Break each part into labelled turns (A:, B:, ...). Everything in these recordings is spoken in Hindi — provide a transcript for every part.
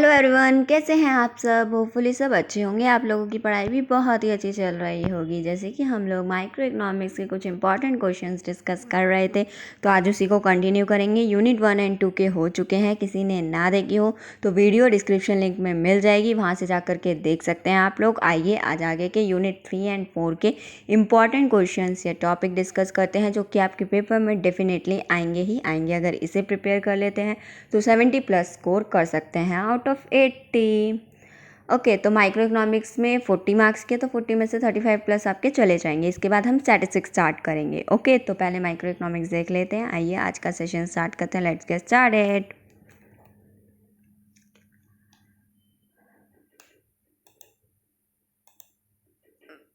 A: हेलो एवरीवन, कैसे हैं आप सब। होपफुली सब अच्छे होंगे। आप लोगों की पढ़ाई भी बहुत ही अच्छी चल रही होगी। जैसे कि हम लोग माइक्रो इकोनॉमिक्स के कुछ इंपॉर्टेंट क्वेश्चंस डिस्कस कर रहे थे, तो आज उसी को कंटिन्यू करेंगे। यूनिट 1 एंड 2 के हो चुके हैं। किसी ने ना देखी हो तो वीडियो डिस्क्रिप्शन लिंक में मिल जाएगी, वहाँ से जा कर के देख सकते हैं आप लोग। आइए आज आगे के यूनिट 3 एंड 4 के इंपॉर्टेंट क्वेश्चंस या टॉपिक डिस्कस करते हैं, जो कि आपके पेपर में डेफिनेटली आएंगे ही आएंगे। अगर इसे प्रिपेयर कर लेते हैं तो 70+ स्कोर कर सकते हैं आउट ऑफ 80। ओके, तो माइक्रो इकोनॉमिक्स में 40 मार्क्स के, तो 40 में से 35+ आपके चले जाएंगे। इसके बाद हम स्टैटिस्टिक्स स्टार्ट करेंगे। ओके, तो पहले माइक्रो इकोनॉमिक्स देख लेते हैं। आइए आज का सेशन स्टार्ट करते हैं। Let's get started.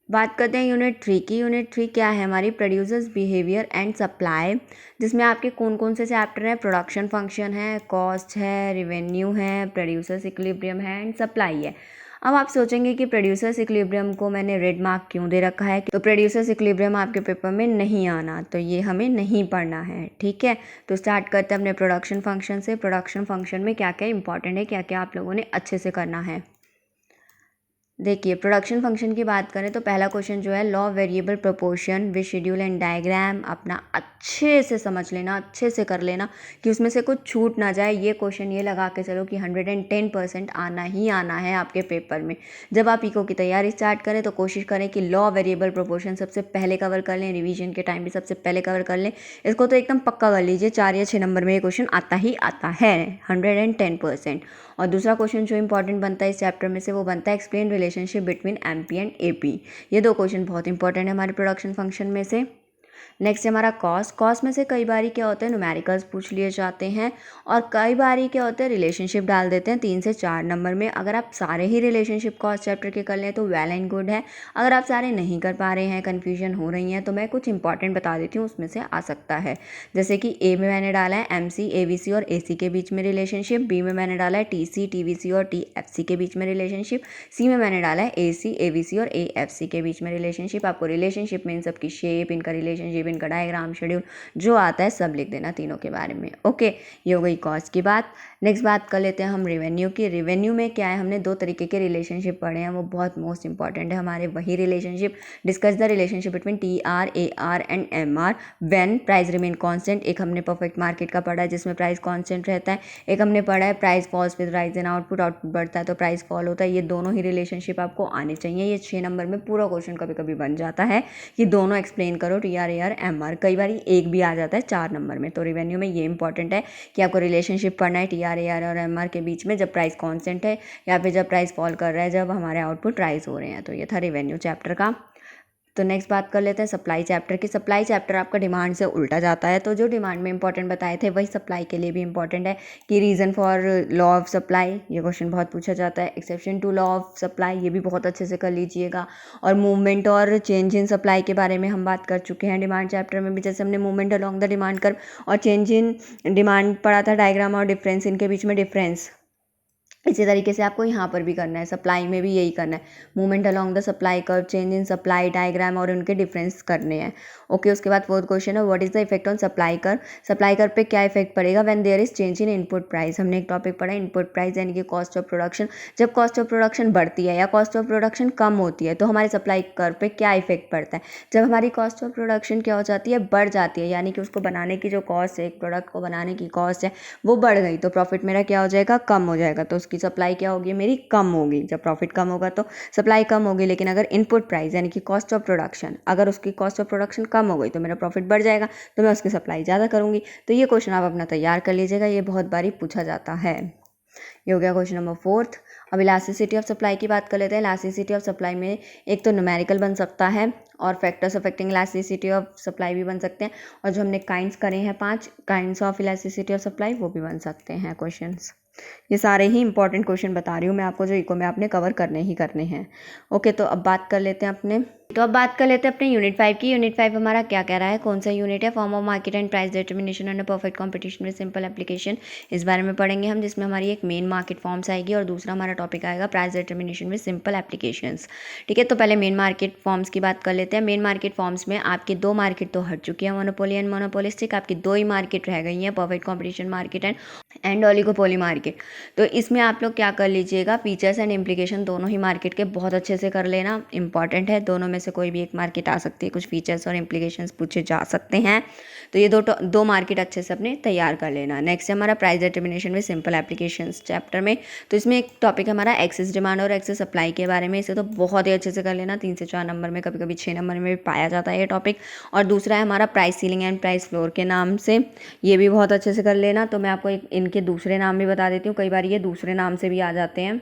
A: बात करते हैं यूनिट 3 की। यूनिट 3 क्या है हमारी? प्रोड्यूसर्स बिहेवियर एंड सप्लाई, जिसमें आपके कौन कौन से चैप्टर हैं? प्रोडक्शन फंक्शन है, कॉस्ट है, रिवेन्यू है, प्रोड्यूसर्स इक्विलिब्रियम है एंड सप्लाई है। अब आप सोचेंगे कि प्रोड्यूसर्स इक्विलिब्रियम को मैंने रेड मार्क क्यों दे रखा है, तो प्रोड्यूसर्स इक्विलिब्रियम आपके पेपर में नहीं आना, तो ये हमें नहीं पढ़ना है। ठीक है, तो स्टार्ट करते हैं अपने प्रोडक्शन फंक्शन से। प्रोडक्शन फंक्शन में क्या क्या इंपॉर्टेंट है, क्या क्या आप लोगों ने अच्छे से करना है। देखिए, प्रोडक्शन फंक्शन की बात करें तो पहला क्वेश्चन जो है, law variable proportion with schedule and diagram, अपना अच्छे से समझ लेना, अच्छे से कर लेना कि उसमें से कुछ छूट ना जाए। ये क्वेश्चन ये लगा के चलो कि 110% आना ही आना है आपके पेपर में। जब आप इको की तैयारी स्टार्ट करें तो कोशिश करें कि लॉ वेरिएबल प्रोपोर्शन सबसे पहले कवर कर लें, रिविजन के टाइम भी सबसे पहले कवर कर लें। इसको तो एकदम पक्का कर लीजिए, 4 या 6 नंबर में ये क्वेश्चन आता ही आता है 110%। और दूसरा क्वेश्चन जो इंपॉर्टेंट बनता है इस चैप्टर में से, वो बनता है explain relationship between MP and AP. ये दो क्वेश्चन बहुत इंपॉर्टेंट है हमारे प्रोडक्शन फंक्शन में से। नेक्स्ट है हमारा कॉस्ट। कॉस्ट में से कई बारी क्या होते हैं, न्यूमेरिकल्स पूछ लिए जाते हैं, और कई बारी क्या होते हैं, रिलेशनशिप डाल देते हैं 3 से 4 नंबर में। अगर आप सारे ही रिलेशनशिप कॉस्ट चैप्टर के कर लें तो वेल एंड गुड है। अगर आप सारे नहीं कर पा रहे हैं, कन्फ्यूजन हो रही हैं, तो मैं कुछ इंपॉर्टेंट बता देती हूँ, उसमें से आ सकता है। जैसे कि ए में मैंने डाला है एमसी एवीसी और एसी के बीच में रिलेशनशिप, बी में मैंने डाला है टीसी टीवीसी और टीएफसी के बीच में रिलेशनशिप, सी में मैंने डाला है एसी एवीसी और एएफसी के बीच में रिलेशनशिप। आपको रिलेशनशिप में इन सब की शेप, इनका रिलेशनशिप, इनका डायग्राम, शेड्यूल जो आता है सब लिख देना तीनों के बारे में। ओके, ये हो गई कॉस्ट की बात। नेक्स्ट बात कर लेते हैं हम रेवेन्यू की। रेवेन्यू में क्या है, हमने 2 तरीके के रिलेशनशिप पढ़े हैं, वो बहुत मोस्ट इंपॉर्टेंट है हमारे। वही relationship, discuss the relationship between TR AR and MR when price remain constant. एक हमने परफेक्ट मार्केट का पढ़ा है जिसमें प्राइस कांस्टेंट रहता है। एक हमने पढ़ा है price falls with rise in output, output बढ़ता है तो प्राइस फॉल होता है। ये दोनों ही रिलेशनशिप आपको आने चाहिए। ये 6 नंबर में पूरा क्वेश्चन कभी कभी बन जाता है कि दोनों एक्सप्लेन करो, टीआर एआर एमआर। कई बार एक भी आ जाता है 4 नंबर में। तो रिवेन्यू में ये इंपॉर्टेंट है कि आपको रिलेशनशिप पढ़ना है टीआर एआर और एमआर के बीच में, जब प्राइस कांस्टेंट है या फिर जब प्राइस फॉल कर रहा है, जब हमारे आउटपुट राइज हो रहे हैं। तो ये था रिवेन्यू चैप्टर का। तो नेक्स्ट बात कर लेते हैं सप्लाई चैप्टर की। सप्लाई चैप्टर आपका डिमांड से उल्टा जाता है, तो जो डिमांड में इंपॉर्टेंट बताए थे वही सप्लाई के लिए भी इंपॉर्टेंट है कि reason for law of supply, ये क्वेश्चन बहुत पूछा जाता है। Exception to law of supply, ये भी बहुत अच्छे से कर लीजिएगा। और मूवमेंट और चेंज इन सप्लाई के बारे में हम बात कर चुके हैं डिमांड चैप्टर में भी। जैसे हमने movement along the demand curve और चेंज इन डिमांड पढ़ा था, डायग्राम और डिफरेंस, इनके बीच में डिफरेंस। इसी तरीके से आपको यहाँ पर भी करना है, सप्लाई में भी यही करना है। Movement along the supply curve, change in supply, diagram और उनके डिफरेंस करने हैं। ओके, उसके बाद फोर्थ क्वेश्चन है, what is the effect on supply curve. Supply curve पे क्या इफेक्ट पड़ेगा when there is change in input price. हमने एक टॉपिक पढ़ा इनपुट प्राइस, यानी कि कॉस्ट ऑफ प्रोडक्शन। जब कॉस्ट ऑफ प्रोडक्शन बढ़ती है या कॉस्ट ऑफ प्रोडक्शन कम होती है तो हमारे सप्लाई कर्व पे क्या इफेक्ट पड़ता है। जब हमारी कॉस्ट ऑफ प्रोडक्शन क्या हो जाती है, बढ़ जाती है, यानी कि उसको बनाने की जो कॉस्ट है, एक प्रोडक्ट को बनाने की कॉस्ट है, वो बढ़ गई, तो प्रॉफिट मेरा क्या हो जाएगा, कम हो जाएगा। तो उसकी सप्लाई क्या होगी, मेरी कम होगी। जब प्रॉफिट कम होगा तो सप्लाई कम होगी। लेकिन अगर इनपुट प्राइस यानी कि कॉस्ट ऑफ प्रोडक्शन, अगर उसकी कॉस्ट ऑफ प्रोडक्शन कम हो गई तो मेरा प्रॉफिट बढ़ जाएगा, तो मैं उसकी सप्लाई ज़्यादा करूँगी। तो ये क्वेश्चन आप अपना तैयार कर लीजिएगा, ये बहुत बारी पूछा जाता है। ये हो गया क्वेश्चन नंबर 4। अब इलास्टिसिटी ऑफ सप्लाई की बात कर लेते हैं। इलास्टिसिटी ऑफ सप्लाई में एक तो न्यूमेरिकल बन सकता है और factors affecting elasticity of supply भी बन सकते हैं, और जो हमने काइंड्स करे हैं 5 kinds of elasticity of supply, वो भी बन सकते हैं क्वेश्चंस। ये सारे ही इंपॉर्टेंट क्वेश्चन बता रही हूँ मैं आपको, जो इको में आपने कवर करने ही करने हैं। ओके, तो अब बात कर लेते हैं अपने तो अब बात कर लेते हैं अपने यूनिट 5 की। यूनिट 5 हमारा क्या कह रहा है, कौन सा यूनिट है, form of market and price determination and perfect competition में सिंपल एप्लीकेशन। इस बारे में पढ़ेंगे हम, जिसमें हमारी एक मेन मार्केट फॉर्म्स आएगी और दूसरा हमारा टॉपिक आएगा प्राइस डिटर्मिनेशन में सिंपल एप्लीकेशंस। ठीक है, तो पहले मेन मार्केट फॉर्म्स की बात कर लेते हैं। मेन मार्केट फॉर्म्स में आपकी दो मार्केट तो हट चुकी है, मोनोपोली एंड मोनोपोलिस्टिक। आपकी दो ही मार्केट रह गई हैं, perfect competition market and oligopoly market. तो इसमें आप लोग क्या कर लीजिएगा, फीचर्स एंड इम्प्लीकेशन दोनों ही मार्केट के बहुत अच्छे से कर लेना, इंपॉर्टेंट है। दोनों में से कोई भी एक मार्केट आ सकती है, कुछ फीचर्स और इम्प्लीकेशंस पूछे जा सकते हैं, तो ये दो मार्केट अच्छे से अपने तैयार कर लेना। नेक्स्ट है हमारा प्राइस डिटर्मिनेशन में सिंपल एप्लीकेशंस चैप्टर में। तो इसमें एक टॉपिक है हमारा एक्सेस डिमांड और एक्सेस सप्लाई के बारे में। इसे तो बहुत ही अच्छे से कर लेना, 3 से 4 नंबर में, कभी कभी 6 नंबर में भी पाया जाता है ये टॉपिक। और दूसरा है हमारा price ceiling and price floor के नाम से, ये भी बहुत अच्छे से कर लेना। तो मैं आपको इनके दूसरे नाम भी बता देती हूँ, कई बार ये दूसरे नाम से भी आ जाते हैं।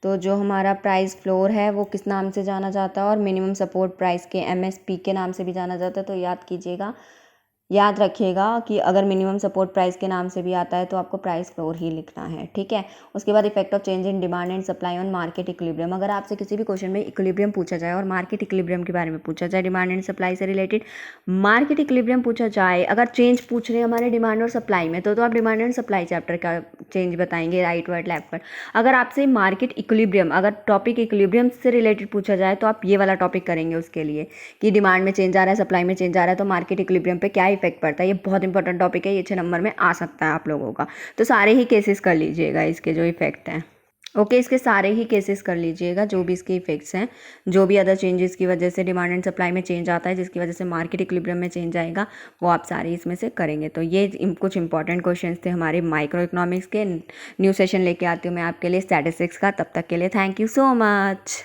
A: तो जो हमारा प्राइस फ्लोर है वो किस नाम से जाना जाता है, और मिनिमम सपोर्ट प्राइस के MSP के नाम से भी जाना जाता है। तो याद रखिएगा कि अगर मिनिमम सपोर्ट प्राइस के नाम से भी आता है तो आपको प्राइस फ्लोर ही लिखना है। ठीक है, उसके बाद effect of change in demand and supply on market equilibrium. अगर आपसे किसी भी क्वेश्चन में इक्विलिब्रियम पूछा जाए और मार्केट इक्विलिब्रियम के बारे में पूछा जाए, डिमांड एंड सप्लाई से रिलेटेड मार्केट इक्विलिब्रियम पूछा जाए, अगर चेंज पूछ रहे हैं हमारे डिमांड और सप्लाई में, तो आप डिमांड एंड सप्लाई चैप्टर का चेंज बताएंगे, राइट वर्ड लेफ्ट वर्ड। अगर आपसे मार्केट इक्विलिब्रियम, अगर टॉपिक इक्विलिब्रियम से रिलेटेड पूछा जाए तो आप ये वाला टॉपिक करेंगे उसके लिए, कि डिमांड में चेंज आ रहा है, सप्लाई में चेंज आ रहा है, तो मार्केट इक्विलिब्रियम पे क्या इफेक्ट पड़ता है। ये बहुत इंपॉर्टेंट टॉपिक है, ये 6 नंबर में आ सकता है आप लोगों का। तो सारे ही केसेस कर लीजिएगा इसके जो इफेक्ट हैं। ओके, इसके सारे ही केसेस कर लीजिएगा, जो भी इसके इफेक्ट्स हैं, जो भी अदर चेंजेस की वजह से डिमांड एंड सप्लाई में चेंज आता है, जिसकी वजह से मार्केट इक्विलिब्रियम में चेंज आएगा, वो आप सारे इसमें से करेंगे। तो ये कुछ इंपॉर्टेंट क्वेश्चंस थे हमारे माइक्रो इकोनॉमिक्स के। न्यू सेशन लेके आती हूँ मैं आपके लिए स्टैटिस्टिक्स का। तब तक के लिए थैंक यू सो मच।